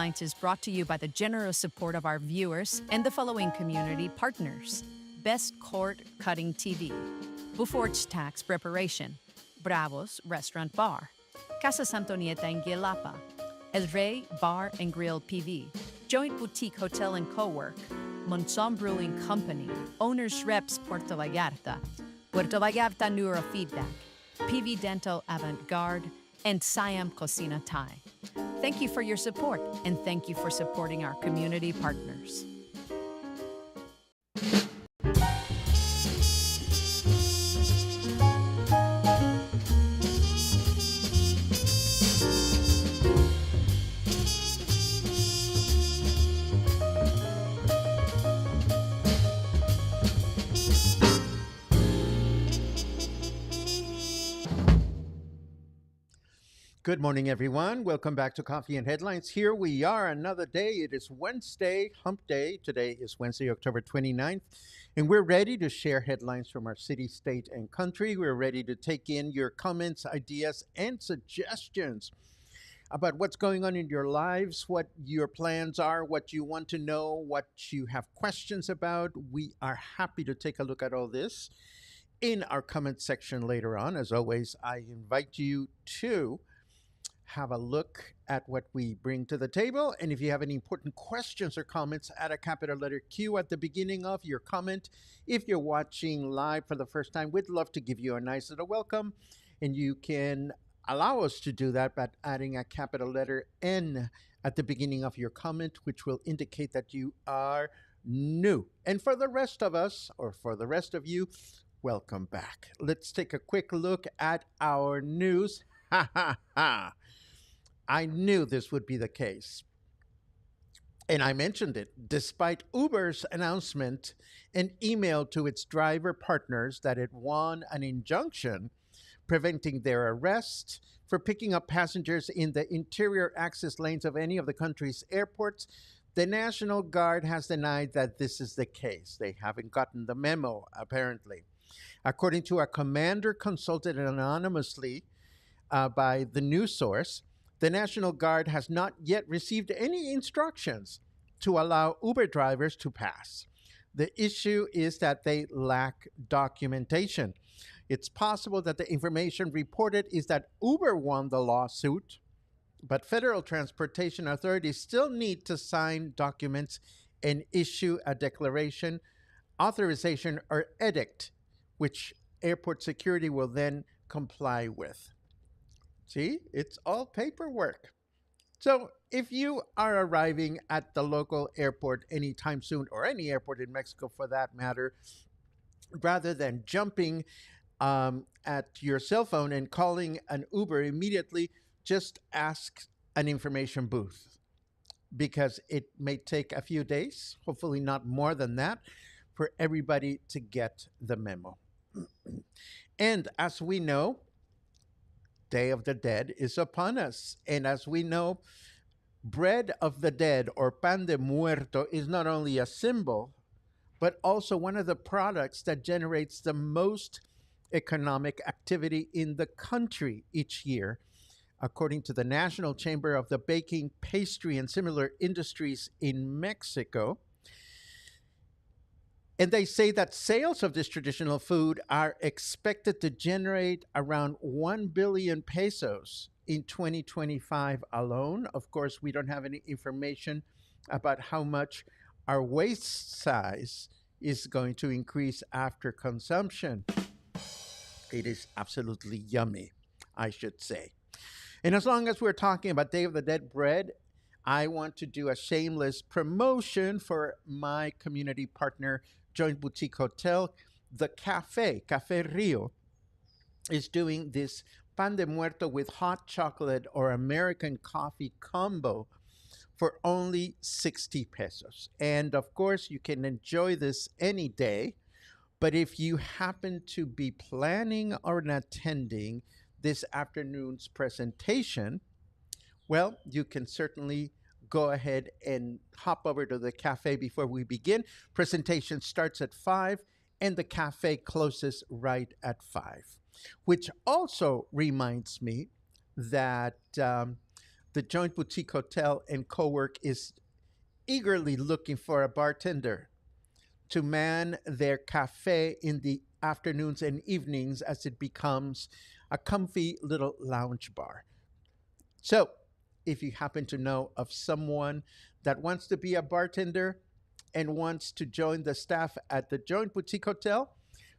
is brought to you by the generous support of our viewers and the following community partners. Best Cord Cutting TV, Buforge Tax Preparation, Bravos Restaurant Bar, Casa Santonieta en Guilapa, El Rey Bar and Grill PV, Joint Boutique Hotel and Co-work, Monzon Brewing Company, Owners Reps Puerto Vallarta, Puerto Vallarta Neurofeedback, PV Dental Avant-Garde, and Siam Cocina Thai. Thank you for your support, and thank you for supporting our community partners. Good morning, everyone. Welcome back to Coffee and Headlines. Here we are, another day. It is Wednesday, hump day. Today is Wednesday, October 29th, and we're ready to share headlines from our city, state, and country. We're ready to take in your comments, ideas, and suggestions about what's going on in your lives, what your plans are, what you want to know, what you have questions about. We are happy to take a look at all this in our comment section later on. As always, I invite you to have a look at what we bring to the table. And if you have any important questions or comments, add a capital letter Q at the beginning of your comment. If you're watching live for the first time, we'd love to give you a nice little welcome. And you can allow us to do that by adding a capital letter N at the beginning of your comment, which will indicate that you are new. And for the rest of us, or for the rest of you, welcome back. Let's take a quick look at our news. Ha ha ha. I knew this would be the case. And I mentioned it. Despite Uber's announcement and email to its driver partners that it won an injunction preventing their arrest for picking up passengers in the interior access lanes of any of the country's airports, the National Guard has denied that this is the case. They haven't gotten the memo, apparently. According to a commander consulted anonymously by the news source, the National Guard has not yet received any instructions to allow Uber drivers to pass. The issue is that they lack documentation. It's possible that the information reported is that Uber won the lawsuit, but federal transportation authorities still need to sign documents and issue a declaration, authorization, or edict, which airport security will then comply with. See, it's all paperwork. So if you are arriving at the local airport anytime soon, or any airport in Mexico for that matter, rather than jumping at your cell phone and calling an Uber immediately, just ask an information booth, because it may take a few days, hopefully not more than that, for everybody to get the memo. And as we know, Day of the Dead is upon us. And as we know, bread of the dead, or pan de muerto, is not only a symbol, but also one of the products that generates the most economic activity in the country each year, according to the National Chamber of the Baking, Pastry, and Similar Industries in Mexico. And they say that sales of this traditional food are expected to generate around 1 billion pesos in 2025 alone. Of course, we don't have any information about how much our waist size is going to increase after consumption. It is absolutely yummy, I should say. And as long as we're talking about Day of the Dead bread, I want to do a shameless promotion for my community partner, Joint Boutique Hotel. The Cafe Rio, is doing this pan de muerto with hot chocolate or American coffee combo for only 60 pesos. And of course, you can enjoy this any day. But if you happen to be planning or attending this afternoon's presentation, well, you can certainly go ahead and hop over to the cafe before we begin. Presentation starts at 5 and the cafe closes right at 5, which also reminds me that The Joint Boutique Hotel and Co-work is eagerly looking for a bartender to man their cafe in the afternoons and evenings as it becomes a comfy little lounge bar. So, if you happen to know of someone that wants to be a bartender and wants to join the staff at the Joint Boutique Hotel,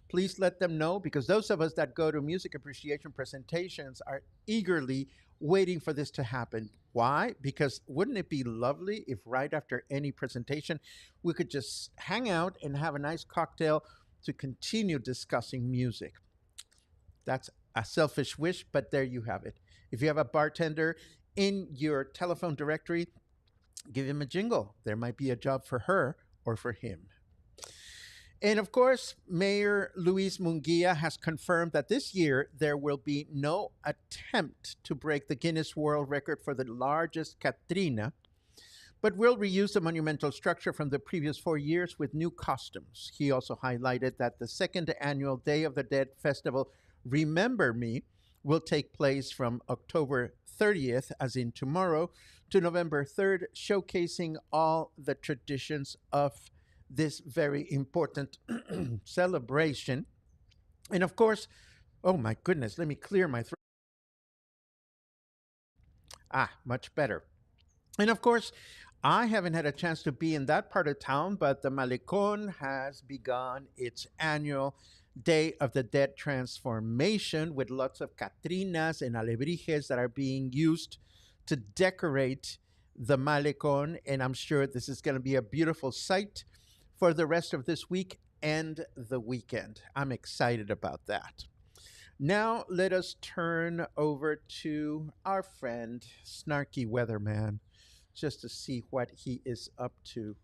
please let them know because those of us that go to music appreciation presentations are eagerly waiting for this to happen. Why? Because wouldn't it be lovely if right after any presentation we could just hang out and have a nice cocktail to continue discussing music? That's a selfish wish, but there you have it. If you have a bartender in your telephone directory, give him a jingle. There might be a job for her or for him. And of course, Mayor Luis Munguia has confirmed that this year there will be no attempt to break the Guinness World Record for the largest Catrina, but will reuse the monumental structure from the previous 4 years with new costumes. He also highlighted that the second annual Day of the Dead festival, Remember Me, will take place from October 30th, as in tomorrow, to November 3rd, showcasing all the traditions of this very important celebration. And of course, oh my goodness, let me clear my throat. Much better. And of course, I haven't had a chance to be in that part of town, but the Malecón has begun its annual Day of the Dead transformation with lots of Catrinas and alebrijes that are being used to decorate the Malecón. And I'm sure this is going to be a beautiful sight for the rest of this week and the weekend. I'm excited about that. Now, let us turn over to our friend, Snarky Weatherman, just to see what he is up to.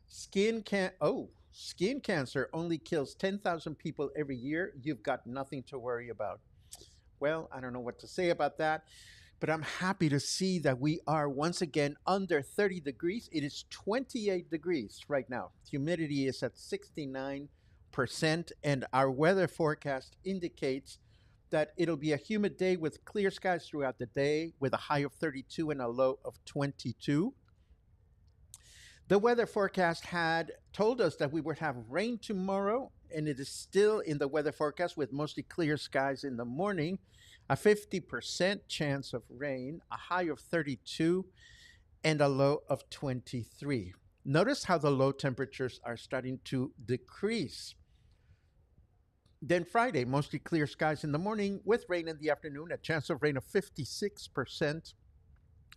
Skin cancer only kills 10,000 people every year. You've got nothing to worry about. Well, I don't know what to say about that, but I'm happy to see that we are once again under 30 degrees. It is 28 degrees right now. Humidity is at 69%, and our weather forecast indicates that it'll be a humid day with clear skies throughout the day with a high of 32 and a low of 22. The weather forecast had told us that we would have rain tomorrow, and it is still in the weather forecast with mostly clear skies in the morning, a 50% chance of rain, a high of 32, and a low of 23. Notice how the low temperatures are starting to decrease. Then Friday, mostly clear skies in the morning with rain in the afternoon, a chance of rain of 56%,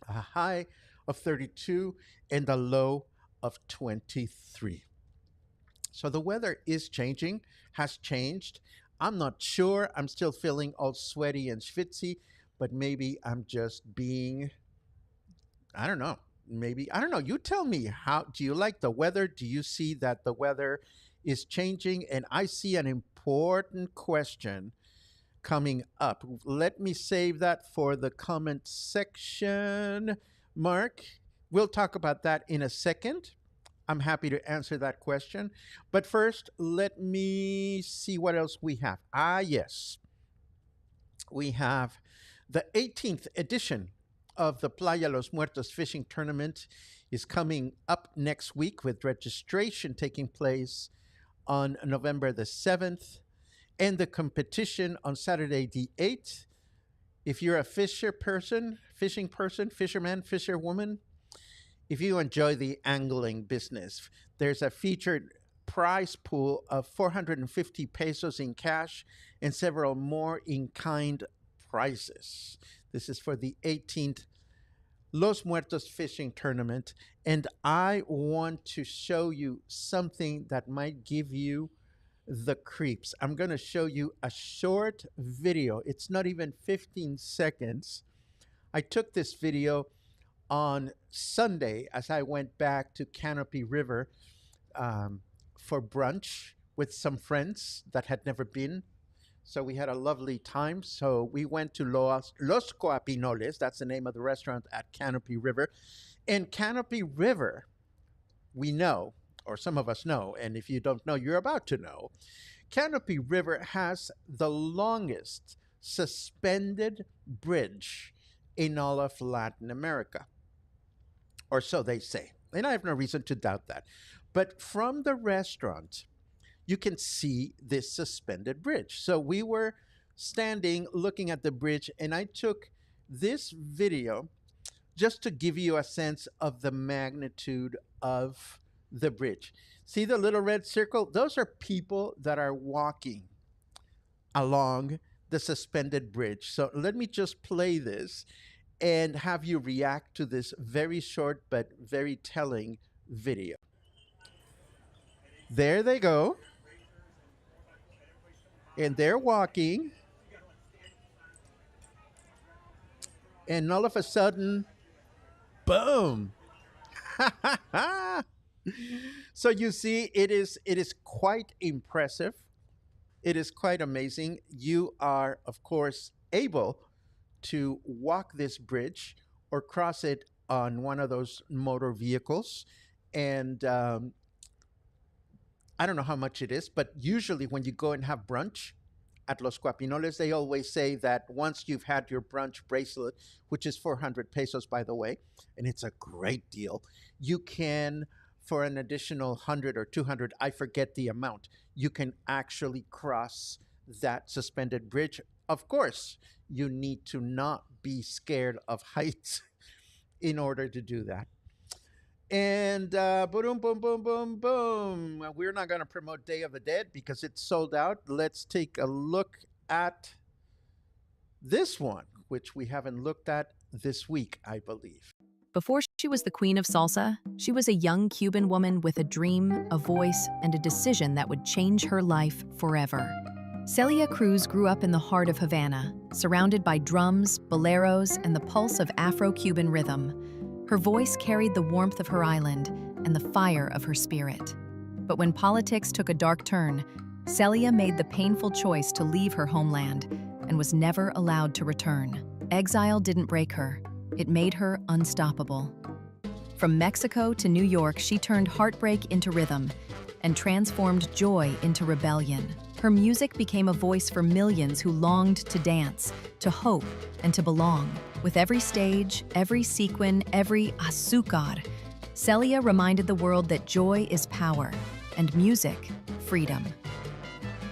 a high of 32, and a low of 23. So the weather is changing, has changed. I'm not sure. I'm still feeling all sweaty and schwitzy, but maybe I'm just being, I don't know. Maybe, I don't know. You tell me, how do you like the weather? Do you see that the weather is changing? And I see an important question coming up. Let me save that for the comment section. Mark, we'll talk about that in a second. I'm happy to answer that question. But first, let me see what else we have. Yes. We have the 18th edition of the Playa Los Muertos Fishing Tournament is coming up next week with registration taking place on November the 7th and the competition on Saturday the 8th. If you're a fishing person, fisherman, fisherwoman, if you enjoy the angling business, there's a featured prize pool of 450 pesos in cash and several more in-kind prizes. This is for the 18th Los Muertos Fishing Tournament, and I want to show you something that might give you the creeps. I'm going to show you a short video. It's not even 15 seconds. I took this video on Sunday as I went back to Canopy River for brunch with some friends that had never been. So we had a lovely time. So we went to Los Coapinoles. That's the name of the restaurant at Canopy River. And Canopy River, we know, or some of us know, and if you don't know, you're about to know, Canopy River has the longest suspended bridge in all of Latin America, or so they say. And I have no reason to doubt that. But from the restaurant, you can see this suspended bridge. So we were standing looking at the bridge, and I took this video just to give you a sense of the magnitude of the bridge. See the little red circle? Those are people that are walking along the suspended bridge. So let me just play this and have you react to this very short but very telling video. There they go. And they're walking. And all of a sudden, boom. So you see, it is quite impressive. It is quite amazing. You are, of course, able to walk this bridge or cross it on one of those motor vehicles. And I don't know how much it is, but usually when you go and have brunch at Los Guapinoles, they always say that once you've had your brunch bracelet, which is 400 pesos, by the way, and it's a great deal, you can, for an additional 100 or 200, I forget the amount, you can actually cross that suspended bridge. Of course, you need to not be scared of heights in order to do that. And boom, boom, boom, boom, boom. We're not going to promote Day of the Dead because it's sold out. Let's take a look at this one, which we haven't looked at this week, I believe. Before she was the queen of salsa, she was a young Cuban woman with a dream, a voice, and a decision that would change her life forever. Celia Cruz grew up in the heart of Havana, surrounded by drums, boleros, and the pulse of Afro-Cuban rhythm. Her voice carried the warmth of her island and the fire of her spirit. But when politics took a dark turn, Celia made the painful choice to leave her homeland and was never allowed to return. Exile didn't break her. It made her unstoppable. From Mexico to New York, she turned heartbreak into rhythm and transformed joy into rebellion. Her music became a voice for millions who longed to dance, to hope, and to belong. With every stage, every sequin, every azúcar, Celia reminded the world that joy is power and music, freedom.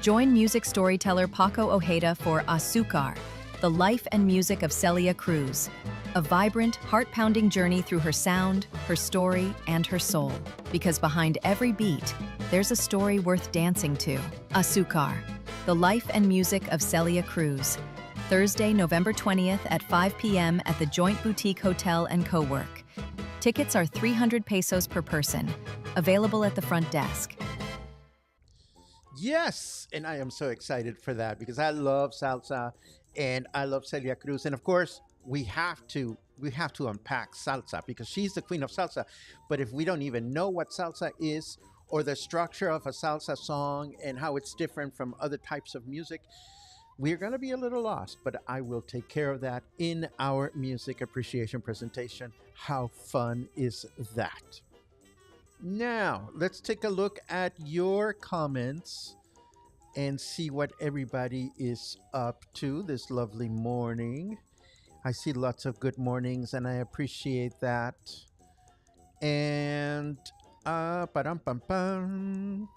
Join music storyteller Paco Ojeda for Azúcar, the life and music of Celia Cruz, a vibrant, heart-pounding journey through her sound, her story, and her soul. Because behind every beat, there's a story worth dancing to. Azúcar, the life and music of Celia Cruz. Thursday, November 20th at 5 p.m. at the Joint Boutique Hotel and Co-work. Tickets are 300 pesos per person, available at the front desk. Yes, and I am so excited for that because I love salsa and I love Celia Cruz. And of course, we have to unpack salsa because she's the queen of salsa. But if we don't even know what salsa is or the structure of a salsa song and how it's different from other types of music, we're going to be a little lost, but I will take care of that in our music appreciation presentation. How fun is that? Now, let's take a look at your comments and see what everybody is up to this lovely morning. I see lots of good mornings and I appreciate that. And ba-dum pam pam.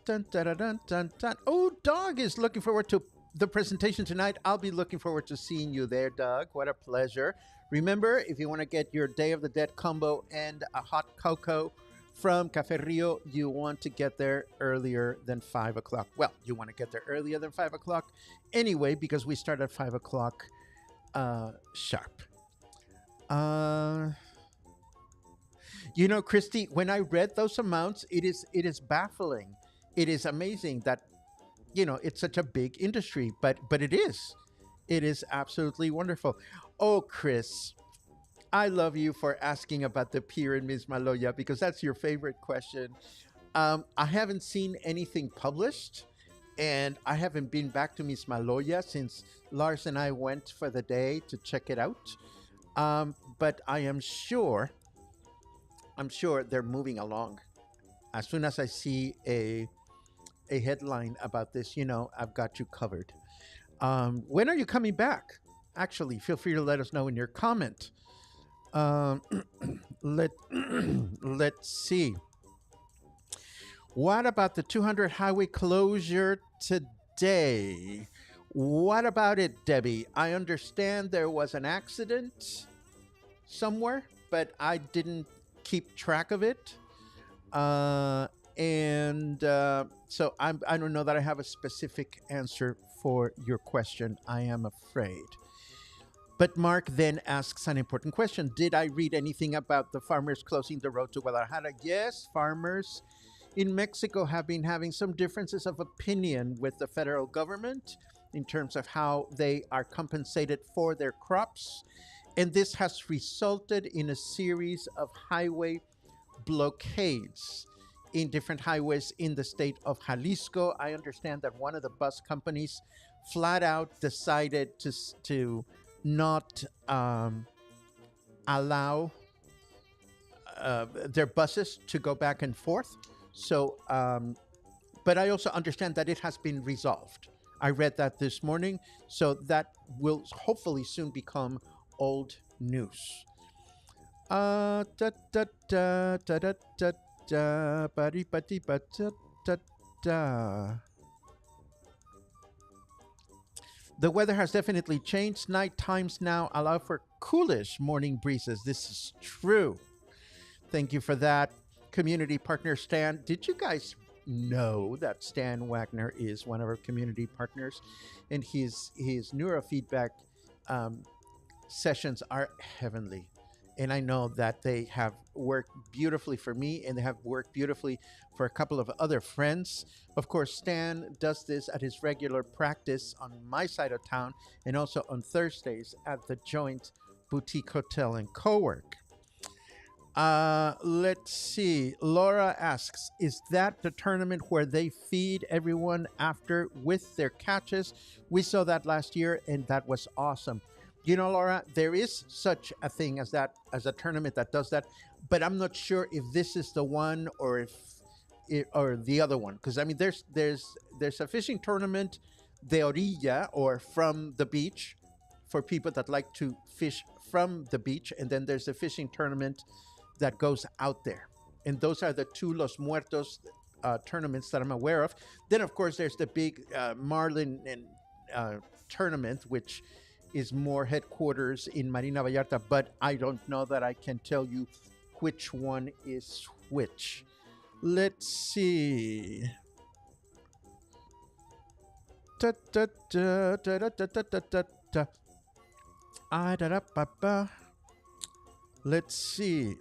Dun, dun, dun, dun, dun, dun. Oh, Doug is looking forward to the presentation tonight. I'll be looking forward to seeing you there, Doug. What a pleasure. Remember, if you want to get your Day of the Dead combo and a hot cocoa from Cafe Rio, you want to get there earlier than 5 o'clock. Well, you want to get there earlier than 5 o'clock anyway, because we start at 5 o'clock sharp. You know, Christy, when I read those amounts, it is baffling. It is amazing that, you know, it's such a big industry, but it is. It is absolutely wonderful. Oh, Chris, I love you for asking about the pier in Mismaloya because that's your favorite question. I haven't seen anything published, and I haven't been back to Mismaloya since Lars and I went for the day to check it out. But I am sure they're moving along. As soon as I see a headline about this, you know, I've got you covered. When are you coming back? actually, feel free to let us know in your comment. Um, let let's see. What about the 200 highway closure today? What about it, Debbie? I understand there was an accident somewhere, but I didn't keep track of it. So I don't know that I have a specific answer for your question, I am afraid. But Mark then asks an important question. Did I read anything about the farmers closing the road to Guadalajara? Yes, farmers in Mexico have been having some differences of opinion with the federal government in terms of how they are compensated for their crops. And this has resulted in a series of highway blockades in different highways in the state of Jalisco. I understand that one of the bus companies flat out decided to not allow their buses to go back and forth. So, but I also understand that it has been resolved. I read that this morning, so that will hopefully soon become old news. Da da da da da da da ba di ba di ba da da da. The weather has definitely changed. Night times now allow for coolish morning breezes. This is true. Thank you for that. Community partner Stan. Did you guys know that Stan Wagner is one of our community partners? And his neurofeedback sessions are heavenly. And I know that they have worked beautifully for me, and they have worked beautifully for a couple of other friends. Of course, Stan does this at his regular practice on my side of town, and also on Thursdays at the Joint Boutique Hotel and Co-work. Let's see. Laura asks, is that the tournament where they feed everyone after with their catches? We saw that last year, and that was awesome. You know, Laura, there is such a thing as that, as a tournament that does that, but I'm not sure if this is the one or if it, or the other one. Because I mean, there's a fishing tournament de orilla, or from the beach, for people that like to fish from the beach, and then there's a fishing tournament that goes out there, and those are the two Los Muertos tournaments that I'm aware of. Then, of course, there's the big marlin and tournament, which is more headquarters in Marina Vallarta, but I don't know that I can tell you which one is which. Let's see. Da, da, da, da, da, da, da, da, da. Ah, da, da, ba, ba. Let's see.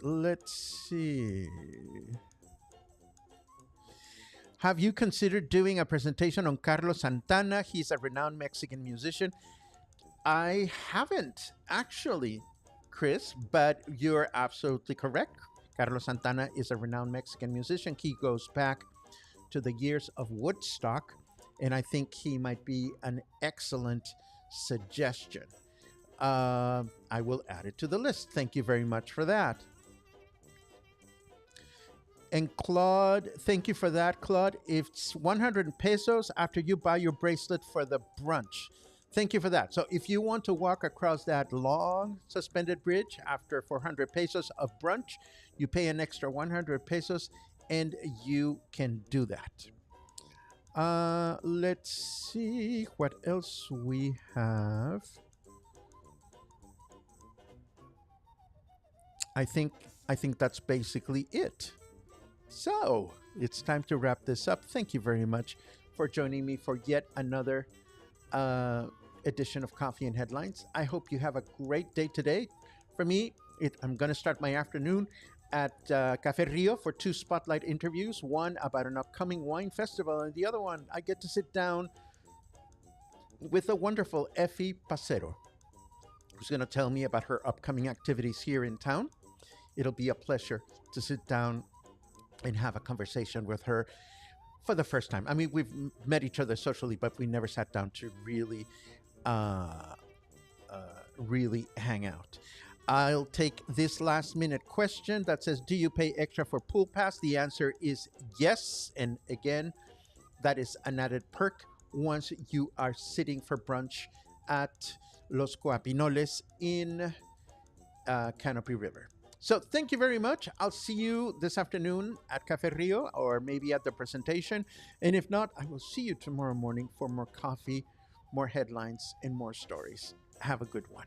Have you considered doing a presentation on Carlos Santana? He's a renowned Mexican musician. I haven't actually, Chris, but you're absolutely correct. Carlos Santana is a renowned Mexican musician. He goes back to the years of Woodstock, and I think he might be an excellent suggestion. I will add it to the list. Thank you very much for that. And Claude, thank you for that, Claude. It's 100 pesos after you buy your bracelet for the brunch. Thank you for that. So if you want to walk across that long suspended bridge after 400 pesos of brunch, you pay an extra 100 pesos and you can do that. Let's see what else we have. I think that's basically it. So it's time to wrap this up. Thank you very much for joining me for yet another edition of Coffee and Headlines. I hope you have a great day today. For me, I'm going to start my afternoon at Café Rio for 2 spotlight interviews, one about an upcoming wine festival, and the other one, I get to sit down with the wonderful Effie Pacero, who's going to tell me about her upcoming activities here in town. It'll be a pleasure to sit down and have a conversation with her for the first time. I mean, we've met each other socially, but we never sat down to really hang out. I'll take this last minute question that says, do you pay extra for pool pass? The answer is yes. And again, that is an added perk once you are sitting for brunch at Los Coapinoles in Canopy River. So thank you very much. I'll see you this afternoon at Cafe Rio or maybe at the presentation. And if not, I will see you tomorrow morning for more coffee, more headlines, and more stories. Have a good one.